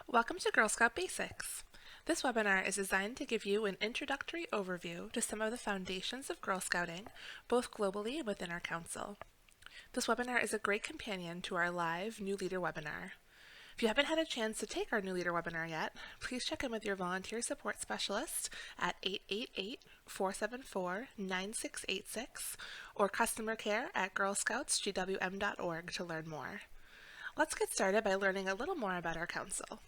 Welcome to Girl Scout Basics. This webinar is designed to give you an introductory overview to some of the foundations of Girl Scouting, both globally and within our council. This webinar is a great companion to our live New Leader webinar. If you haven't had a chance to take our New Leader webinar yet, please check in with your volunteer support specialist at 888-474-9686 or customercare at girlscoutsgwm.org to learn more. Let's get started by learning a little more about our council.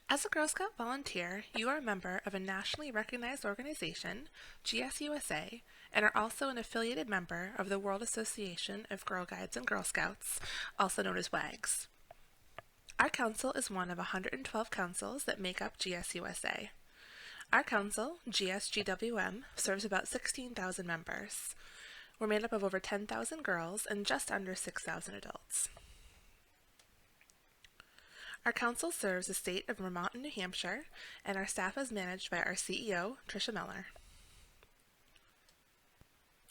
As a Girl Scout volunteer, you are a member of a nationally recognized organization, GSUSA, and are also an affiliated member of the World Association of Girl Guides and Girl Scouts, also known as WAGs. Our council is one of 112 councils that make up GSUSA. Our council, GSGWM, serves about 16,000 members. We're made up of over 10,000 girls and just under 6,000 adults. Our council serves the state of Vermont and New Hampshire, and our staff is managed by our CEO, Tricia Miller.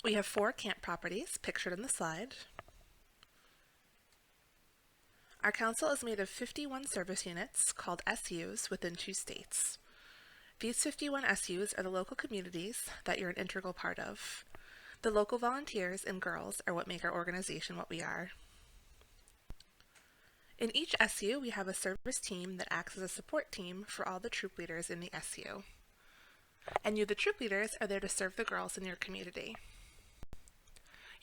We have 4 camp properties pictured in the slide. Our council is made of 51 service units called SUs within 2 states. These 51 SUs are the local communities that you're an integral part of. The local volunteers and girls are what make our organization what we are. In each SU, we have a service team that acts as a support team for all the troop leaders in the SU. And you, the troop leaders, are there to serve the girls in your community.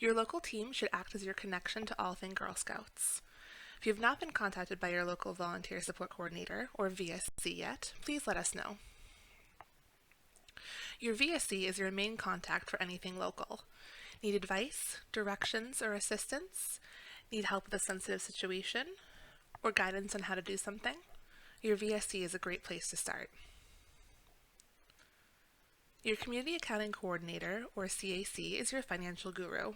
Your local team should act as your connection to all things Girl Scouts. If you have not been contacted by your local volunteer support coordinator, or VSC yet, please let us know. Your VSC is your main contact for anything local. Need advice, directions, or assistance? Need help with a sensitive situation? Or guidance on how to do something? Your VSC is a great place to start. Your Community Accounting Coordinator, or CAC, is your financial guru.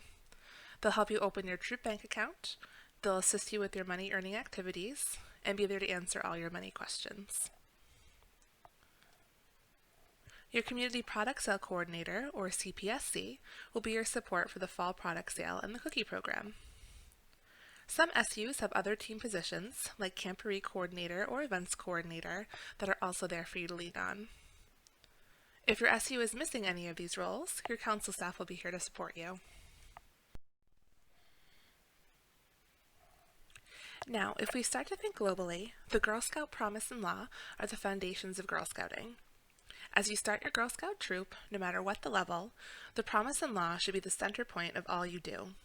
They'll help you open your troop bank account, they'll assist you with your money earning activities, and be there to answer all your money questions. Your Community Product Sale Coordinator, or CPSC, will be your support for the fall product sale and the cookie program. Some SUs have other team positions, like Camporee Coordinator or Events Coordinator, that are also there for you to lean on. If your SU is missing any of these roles, your council staff will be here to support you. Now, if we start to think globally, the Girl Scout Promise and Law are the foundations of Girl Scouting. As you start your Girl Scout troop, no matter what the level, the Promise and Law should be the center point of all you do.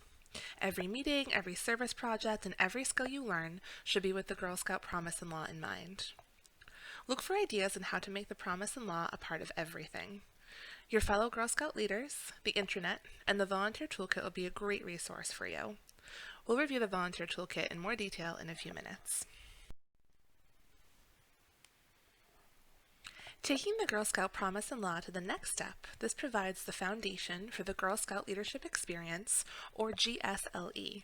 Every meeting, every service project, and every skill you learn should be with the Girl Scout Promise and Law in mind. Look for ideas on how to make the Promise and Law a part of everything. Your fellow Girl Scout leaders, the intranet, and the volunteer toolkit will be a great resource for you. We'll review the volunteer toolkit in more detail in a few minutes. Taking the Girl Scout Promise and Law to the next step, this provides the foundation for the Girl Scout Leadership Experience, or GSLE.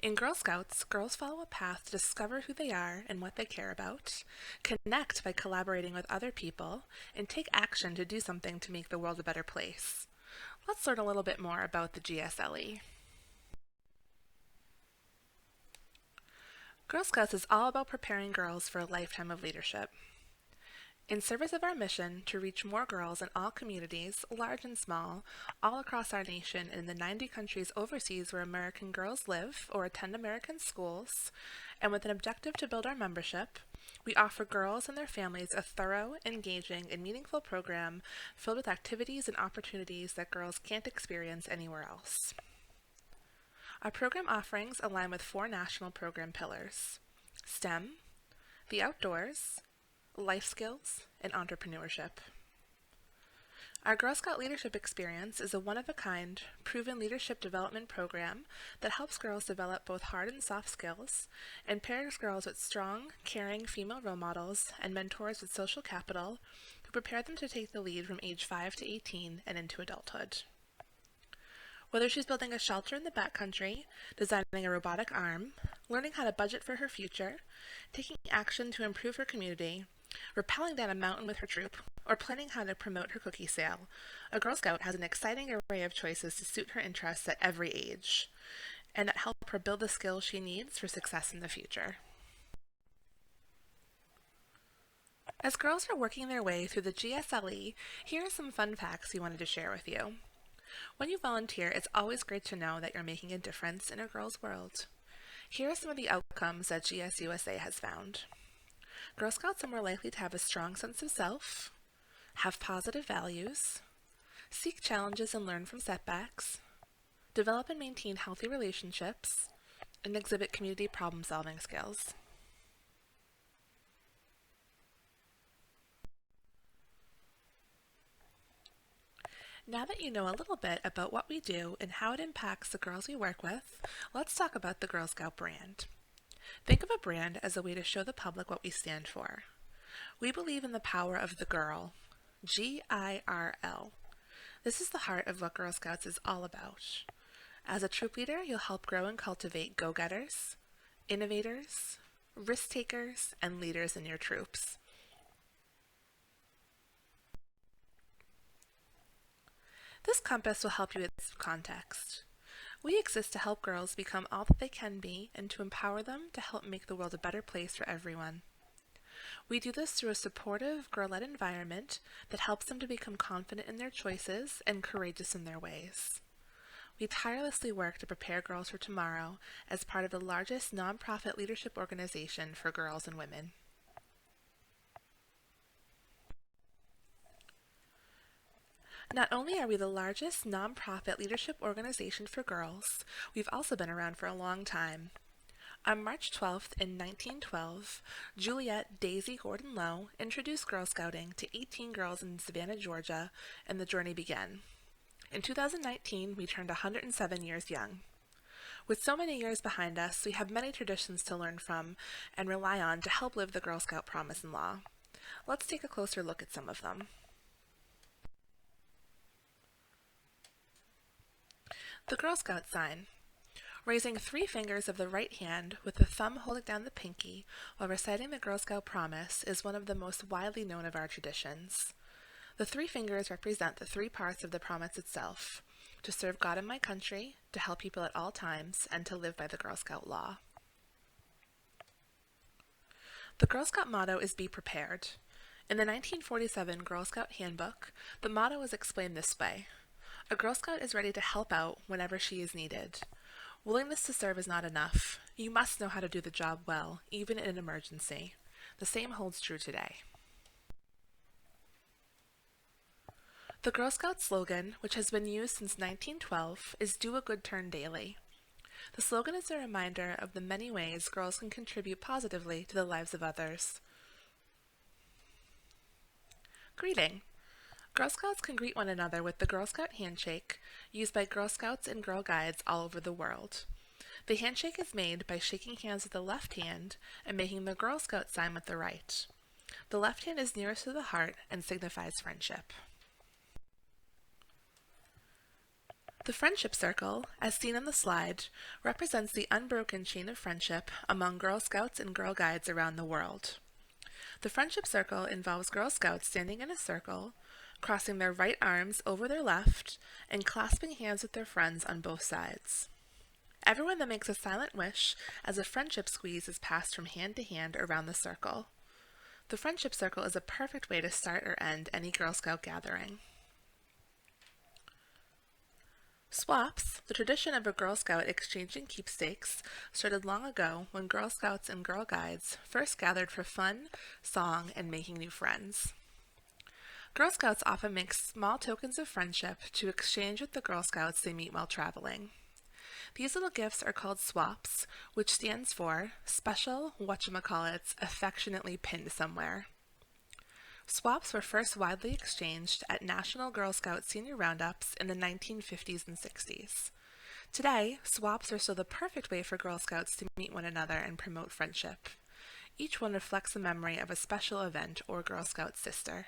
In Girl Scouts, girls follow a path to discover who they are and what they care about, connect by collaborating with other people, and take action to do something to make the world a better place. Let's learn a little bit more about the GSLE. Girl Scouts is all about preparing girls for a lifetime of leadership. In service of our mission to reach more girls in all communities, large and small, all across our nation and in the 90 countries overseas where American girls live or attend American schools, and with an objective to build our membership, we offer girls and their families a thorough, engaging, and meaningful program filled with activities and opportunities that girls can't experience anywhere else. Our program offerings align with 4 national program pillars: STEM, the outdoors, life skills, and entrepreneurship. Our Girl Scout Leadership Experience is a one-of-a-kind, proven leadership development program that helps girls develop both hard and soft skills and pairs girls with strong, caring female role models and mentors with social capital who prepare them to take the lead from age 5 to 18 and into adulthood. Whether she's building a shelter in the backcountry, designing a robotic arm, learning how to budget for her future, taking action to improve her community, rappelling down a mountain with her troop, or planning how to promote her cookie sale, a Girl Scout has an exciting array of choices to suit her interests at every age. and that help her build the skills she needs for success in the future. As girls are working their way through the GSLE, here are some fun facts we wanted to share with you. When you volunteer, it's always great to know that you're making a difference in a girl's world. Here are some of the outcomes that GSUSA has found. Girl Scouts are more likely to have a strong sense of self, have positive values, seek challenges and learn from setbacks, develop and maintain healthy relationships, and exhibit community problem-solving skills. Now that you know a little bit about what we do and how it impacts the girls we work with, let's talk about the Girl Scout brand. Think of a brand as a way to show the public what we stand for. We believe in the power of the girl, G.I.R.L. This is the heart of what Girl Scouts is all about. As a troop leader, you'll help grow and cultivate go-getters, innovators, risk-takers, and leaders in your troops. This compass will help you with some context. We exist to help girls become all that they can be and to empower them to help make the world a better place for everyone. We do this through a supportive, girl-led environment that helps them to become confident in their choices and courageous in their ways. We tirelessly work to prepare girls for tomorrow as part of the largest nonprofit leadership organization for girls and women. Not only are we the largest nonprofit leadership organization for girls, we've also been around for a long time. On March 12th in 1912, Juliet Daisy Gordon Lowe introduced Girl Scouting to 18 girls in Savannah, Georgia, and the journey began. In 2019, we turned 107 years young. With so many years behind us, we have many traditions to learn from and rely on to help live the Girl Scout promise and law. Let's take a closer look at some of them. The Girl Scout sign. Raising 3 fingers of the right hand with the thumb holding down the pinky while reciting the Girl Scout promise is one of the most widely known of our traditions. The 3 fingers represent the 3 parts of the promise itself: to serve God and my country, to help people at all times, and to live by the Girl Scout law. The Girl Scout motto is Be Prepared. In the 1947 Girl Scout Handbook, the motto is explained this way: a Girl Scout is ready to help out whenever she is needed. Willingness to serve is not enough. You must know how to do the job well, even in an emergency. The same holds true today. The Girl Scout slogan, which has been used since 1912, is Do a Good Turn Daily. The slogan is a reminder of the many ways girls can contribute positively to the lives of others. Greeting. Girl Scouts can greet one another with the Girl Scout handshake, used by Girl Scouts and Girl Guides all over the world. The handshake is made by shaking hands with the left hand and making the Girl Scout sign with the right. The left hand is nearest to the heart and signifies friendship. The friendship circle, as seen on the slide, represents the unbroken chain of friendship among Girl Scouts and Girl Guides around the world. The friendship circle involves Girl Scouts standing in a circle, crossing their right arms over their left, and clasping hands with their friends on both sides. Everyone then makes a silent wish as a friendship squeeze is passed from hand to hand around the circle. The friendship circle is a perfect way to start or end any Girl Scout gathering. Swaps, the tradition of a Girl Scout exchanging keepsakes, started long ago when Girl Scouts and Girl Guides first gathered for fun, song, and making new friends. Girl Scouts often make small tokens of friendship to exchange with the Girl Scouts they meet while traveling. These little gifts are called swaps, which stands for Special Whatchamacallits Affectionately Pinned Somewhere. Swaps were first widely exchanged at National Girl Scout Senior Roundups in the 1950s and 60s. Today, swaps are still the perfect way for Girl Scouts to meet one another and promote friendship. Each one reflects the memory of a special event or Girl Scout sister.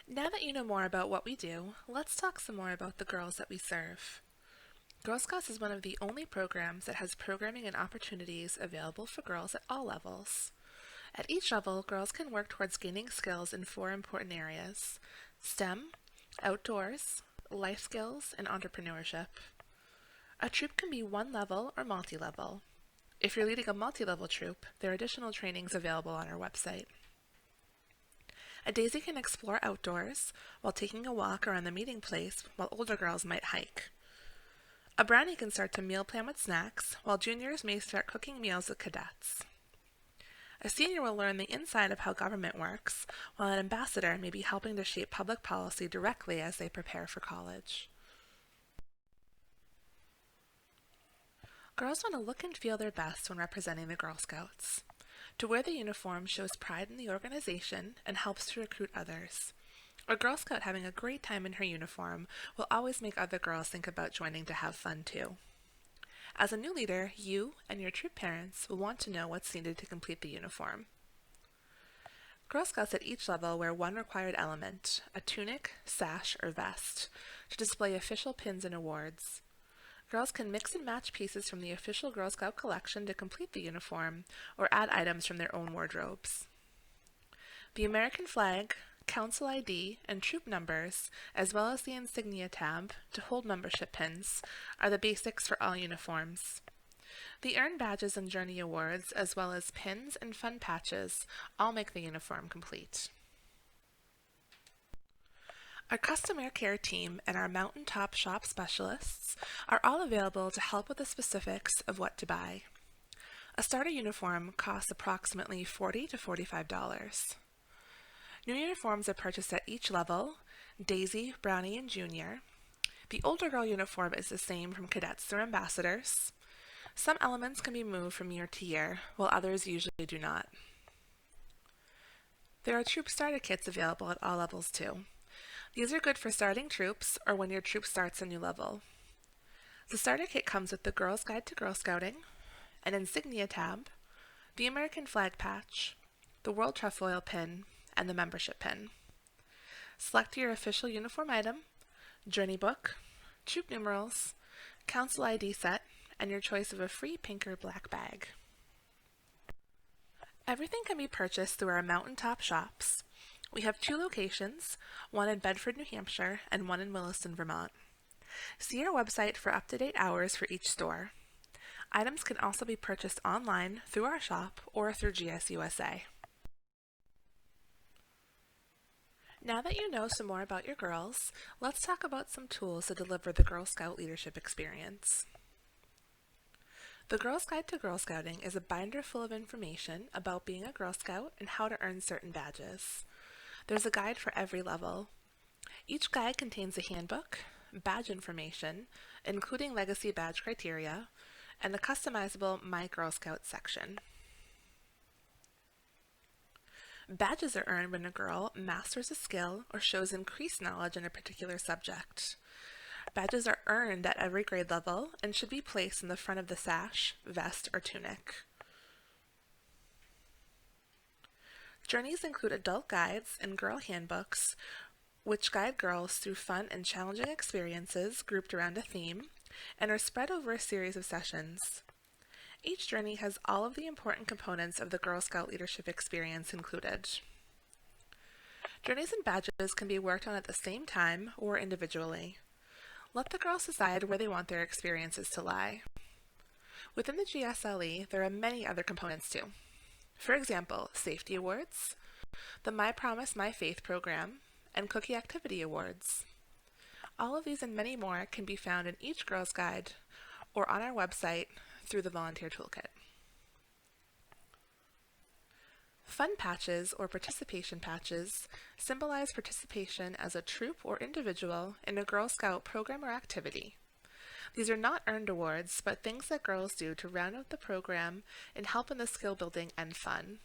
Now that you know more about what we do, let's talk some more about the girls that we serve. Girl Scouts is one of the only programs that has programming and opportunities available for girls at all levels. At each level, girls can work towards gaining skills in 4 important areas: STEM, outdoors, life skills, and entrepreneurship. A troop can be one level or multi-level. If you're leading a multi-level troop, there are additional trainings available on our website. A daisy can explore outdoors while taking a walk around the meeting place, while older girls might hike. A brownie can start to meal plan with snacks, while juniors may start cooking meals with cadets. A senior will learn the inside of how government works, while an ambassador may be helping to shape public policy directly as they prepare for college. Girls want to look and feel their best when representing the Girl Scouts. To wear the uniform shows pride in the organization and helps to recruit others. A Girl Scout having a great time in her uniform will always make other girls think about joining to have fun too. As a new leader, you and your troop parents will want to know what's needed to complete the uniform. Girl Scouts at each level wear one required element, a tunic, sash, or vest, to display official pins and awards. Girls can mix and match pieces from the official Girl Scout collection to complete the uniform, or add items from their own wardrobes. The American flag, Council ID, and troop numbers, as well as the insignia tab to hold membership pins, are the basics for all uniforms. The earned badges and journey awards, as well as pins and fun patches, all make the uniform complete. Our customer care team and our mountaintop shop specialists are all available to help with the specifics of what to buy. A starter uniform costs approximately $40 to $45. New uniforms are purchased at each level, Daisy, Brownie, and Junior. The older girl uniform is the same from cadets through ambassadors. Some elements can be moved from year to year, while others usually do not. There are troop starter kits available at all levels too. These are good for starting troops or when your troop starts a new level. The starter kit comes with the Girl's Guide to Girl Scouting, an insignia tab, the American flag patch, the World Trefoil pin, and the membership pin. Select your official uniform item, journey book, troop numerals, council ID set, and your choice of a free pink or black bag. Everything can be purchased through our mountaintop shops. We have 2 locations, one in Bedford, New Hampshire, and one in Williston, Vermont. See our website for up-to-date hours for each store. Items can also be purchased online through our shop or through GSUSA. Now that you know some more about your girls, let's talk about some tools to deliver the Girl Scout leadership experience. The Girl's Guide to Girl Scouting is a binder full of information about being a Girl Scout and how to earn certain badges. There's a guide for every level. Each guide contains a handbook, badge information, including legacy badge criteria, and a customizable My Girl Scout section. Badges are earned when a girl masters a skill or shows increased knowledge in a particular subject. Badges are earned at every grade level and should be placed in the front of the sash, vest, or tunic. Journeys include adult guides and girl handbooks, which guide girls through fun and challenging experiences grouped around a theme, and are spread over a series of sessions. Each journey has all of the important components of the Girl Scout leadership experience included. Journeys and badges can be worked on at the same time or individually. Let the girls decide where they want their experiences to lie. Within the GSLE, there are many other components too. For example, safety awards, the My Promise, My Faith program, and cookie activity awards. All of these and many more can be found in each Girl's Guide or on our website through the Volunteer Toolkit. Fun patches or participation patches symbolize participation as a troop or individual in a Girl Scout program or activity. These are not earned awards, but things that girls do to round out the program and help in the skill building and fun.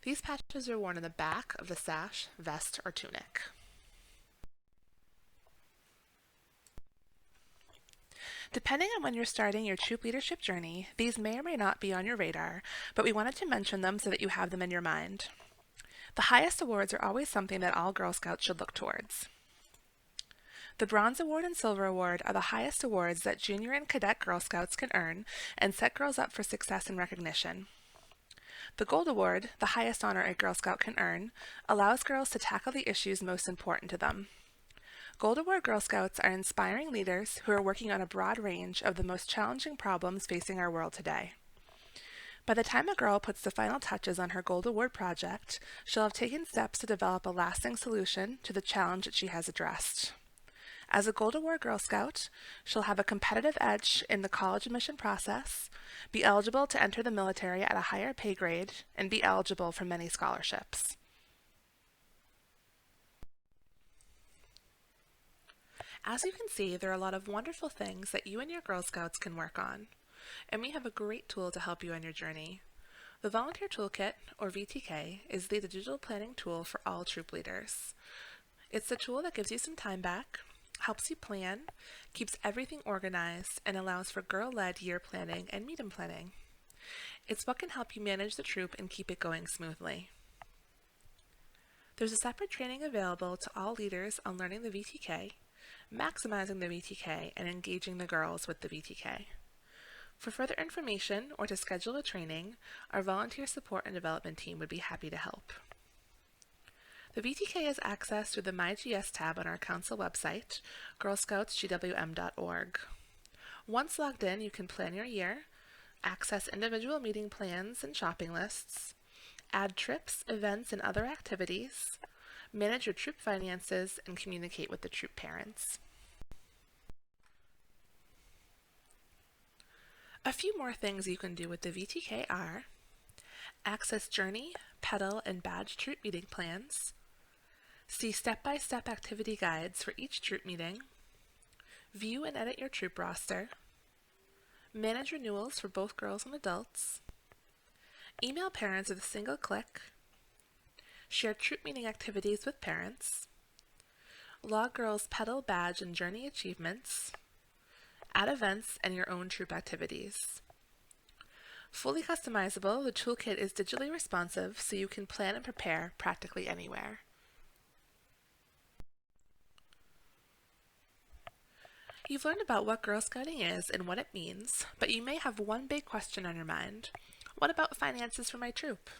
These patches are worn on the back of the sash, vest, or tunic. Depending on when you're starting your troop leadership journey, these may or may not be on your radar, but we wanted to mention them so that you have them in your mind. The highest awards are always something that all Girl Scouts should look towards. The Bronze Award and Silver Award are the highest awards that junior and cadet Girl Scouts can earn and set girls up for success and recognition. The Gold Award, the highest honor a Girl Scout can earn, allows girls to tackle the issues most important to them. Gold Award Girl Scouts are inspiring leaders who are working on a broad range of the most challenging problems facing our world today. By the time a girl puts the final touches on her Gold Award project, she'll have taken steps to develop a lasting solution to the challenge that she has addressed. As a Gold Award Girl Scout, she'll have a competitive edge in the college admission process, be eligible to enter the military at a higher pay grade, and be eligible for many scholarships. As you can see, there are a lot of wonderful things that you and your Girl Scouts can work on, and we have a great tool to help you on your journey. The Volunteer Toolkit, or VTK, is the digital planning tool for all troop leaders. It's the tool that gives you some time back, helps you plan, keeps everything organized, and allows for girl-led year planning and meeting planning. It's what can help you manage the troop and keep it going smoothly. There's a separate training available to all leaders on learning the VTK, maximizing the VTK, and engaging the girls with the VTK. For further information or to schedule a training, our volunteer support and development team would be happy to help. The VTK is accessed through the MyGS tab on our council website, girlscoutsgwm.org. Once logged in, you can plan your year, access individual meeting plans and shopping lists, add trips, events, and other activities, manage your troop finances, and communicate with the troop parents. A few more things you can do with the VTK are access journey, pedal, and badge troop meeting plans, see step-by-step activity guides for each troop meeting, view and edit your troop roster, manage renewals for both girls and adults, email parents with a single click, share troop meeting activities with parents, log girls' pedal, badge, and journey achievements, add events and your own troop activities. Fully customizable, the toolkit is digitally responsive so you can plan and prepare practically anywhere. You've learned about what Girl Scouting is and what it means, but you may have one big question on your mind. What about finances for my troop?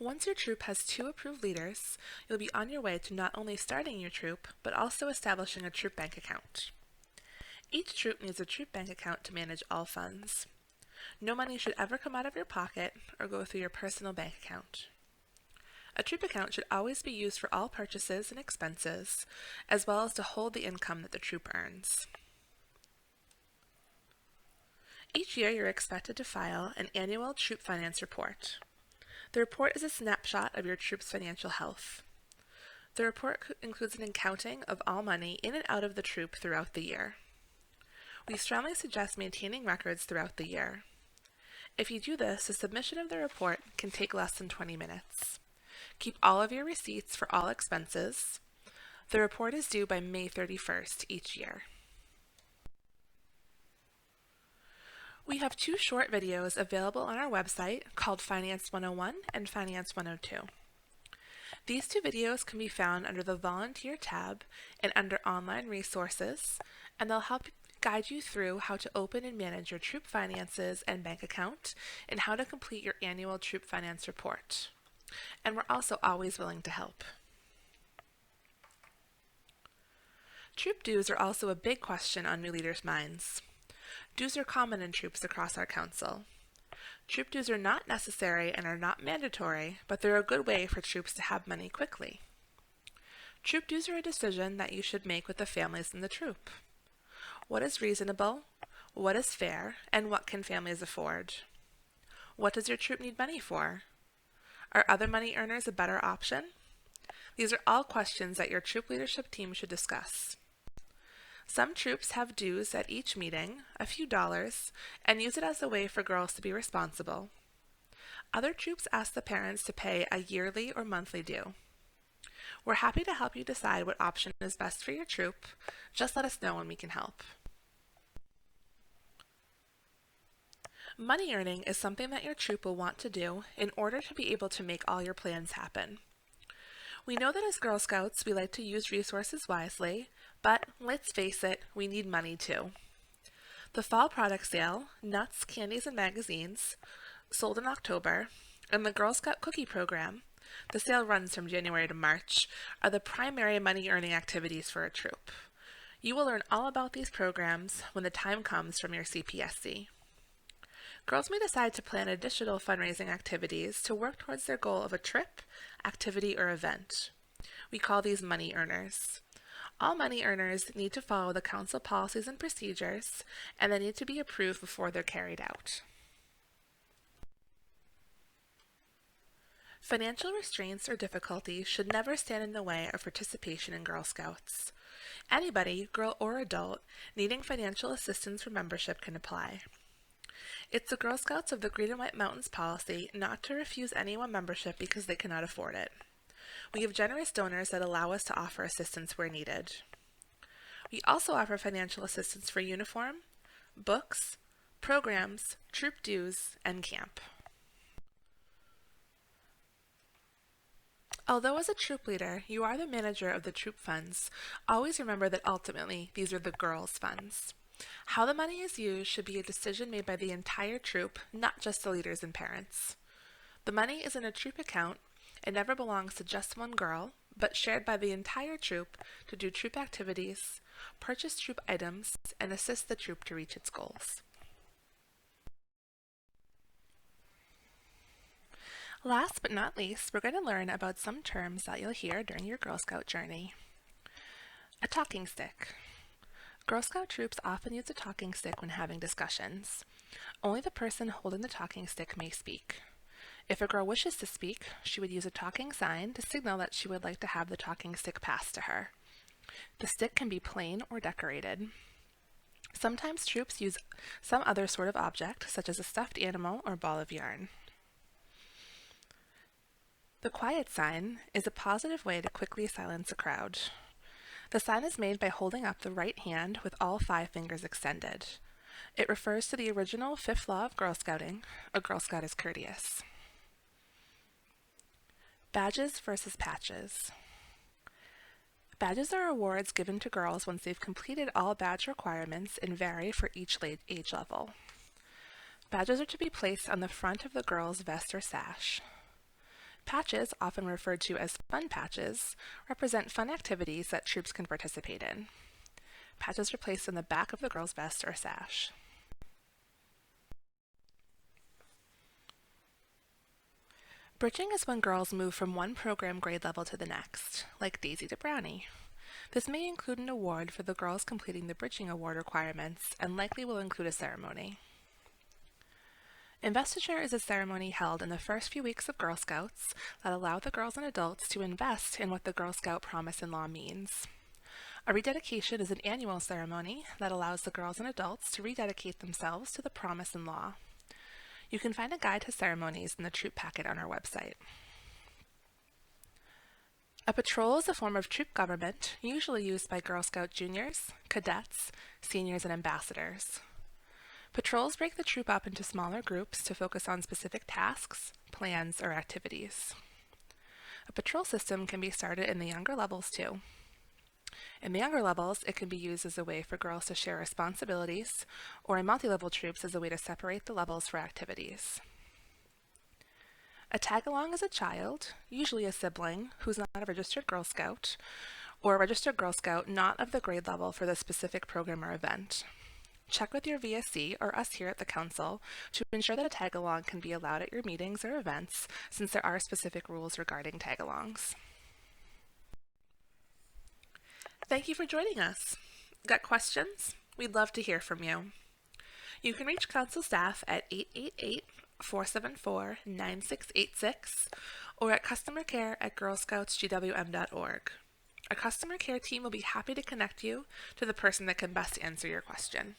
Once your troop has 2 approved leaders, you'll be on your way to not only starting your troop, but also establishing a troop bank account. Each troop needs a troop bank account to manage all funds. No money should ever come out of your pocket or go through your personal bank account. A troop account should always be used for all purchases and expenses, as well as to hold the income that the troop earns. Each year you're expected to file an annual troop finance report. The report is a snapshot of your troop's financial health. The report includes an accounting of all money in and out of the troop throughout the year. We strongly suggest maintaining records throughout the year. If you do this, the submission of the report can take less than 20 minutes. Keep all of your receipts for all expenses. The report is due by May 31st each year. We have 2 short videos available on our website called Finance 101 and Finance 102. These 2 videos can be found under the Volunteer tab and under Online Resources, and they'll help guide you through how to open and manage your troop finances and bank account and how to complete your annual troop finance report. And we're also always willing to help. Troop dues are also a big question on new leaders' minds. Dues are common in troops across our council. Troop dues are not necessary and are not mandatory, but they're a good way for troops to have money quickly. Troop dues are a decision that you should make with the families in the troop. What is reasonable, what is fair, and what can families afford? What does your troop need money for? Are other money earners a better option? These are all questions that your troop leadership team should discuss. Some troops have dues at each meeting, a few dollars, and use it as a way for girls to be responsible. Other troops ask the parents to pay a yearly or monthly due. We're happy to help you decide what option is best for your troop. Just let us know when we can help. Money earning is something that your troop will want to do in order to be able to make all your plans happen. We know that as Girl Scouts, we like to use resources wisely, but let's face it, we need money too. The fall product sale, nuts, candies, and magazines, sold in October, and the Girl Scout cookie program, the sale runs from January to March, are the primary money-earning activities for a troop. You will learn all about these programs when the time comes from your CPSC. Girls may decide to plan additional fundraising activities to work towards their goal of a trip, activity, or event. We call these money earners. All money earners need to follow the council policies and procedures, and they need to be approved before they're carried out. Financial restraints or difficulties should never stand in the way of participation in Girl Scouts. Anybody, girl or adult, needing financial assistance for membership can apply. It's the Girl Scouts of the Green and White Mountains policy not to refuse anyone membership because they cannot afford it. We have generous donors that allow us to offer assistance where needed. We also offer financial assistance for uniform, books, programs, troop dues, and camp. Although as a troop leader, you are the manager of the troop funds, always remember that ultimately these are the girls' funds. How the money is used should be a decision made by the entire troop, not just the leaders and parents. The money is in a troop account. It never belongs to just one girl, but shared by the entire troop to do troop activities, purchase troop items, and assist the troop to reach its goals. Last but not least, we're going to learn about some terms that you'll hear during your Girl Scout journey. A talking stick. Girl Scout troops often use a talking stick when having discussions. Only the person holding the talking stick may speak. If a girl wishes to speak, she would use a talking sign to signal that she would like to have the talking stick passed to her. The stick can be plain or decorated. Sometimes troops use some other sort of object, such as a stuffed animal or ball of yarn. The quiet sign is a positive way to quickly silence a crowd. The sign is made by holding up the right hand with all 5 fingers extended. It refers to the original 5th law of Girl Scouting: a Girl Scout is courteous. Badges versus patches. Badges are awards given to girls once they've completed all badge requirements and vary for each age level. Badges are to be placed on the front of the girl's vest or sash. Patches, often referred to as fun patches, represent fun activities that troops can participate in. Patches are placed on the back of the girl's vest or sash. Bridging is when girls move from one program grade level to the next, like Daisy to Brownie. This may include an award for the girls completing the Bridging Award requirements and likely will include a ceremony. Investiture is a ceremony held in the first few weeks of Girl Scouts that allow the girls and adults to invest in what the Girl Scout Promise and Law means. A rededication is an annual ceremony that allows the girls and adults to rededicate themselves to the Promise and Law. You can find a guide to ceremonies in the troop packet on our website. A patrol is a form of troop government usually used by Girl Scout juniors, cadets, seniors, and ambassadors. Patrols break the troop up into smaller groups to focus on specific tasks, plans, or activities. A patrol system can be started in the younger levels too. In the younger levels, it can be used as a way for girls to share responsibilities, or in multi-level troops as a way to separate the levels for activities. A tag-along is a child, usually a sibling, who's not a registered Girl Scout, or a registered Girl Scout not of the grade level for the specific program or event. Check with your VSC or us here at the Council to ensure that a tag-along can be allowed at your meetings or events, since there are specific rules regarding tag-alongs. Thank you for joining us. Got questions? We'd love to hear from you. You can reach Council staff at 888-474-9686 or at customercare@girlscoutsgwm.org. Our customer care team will be happy to connect you to the person that can best answer your question.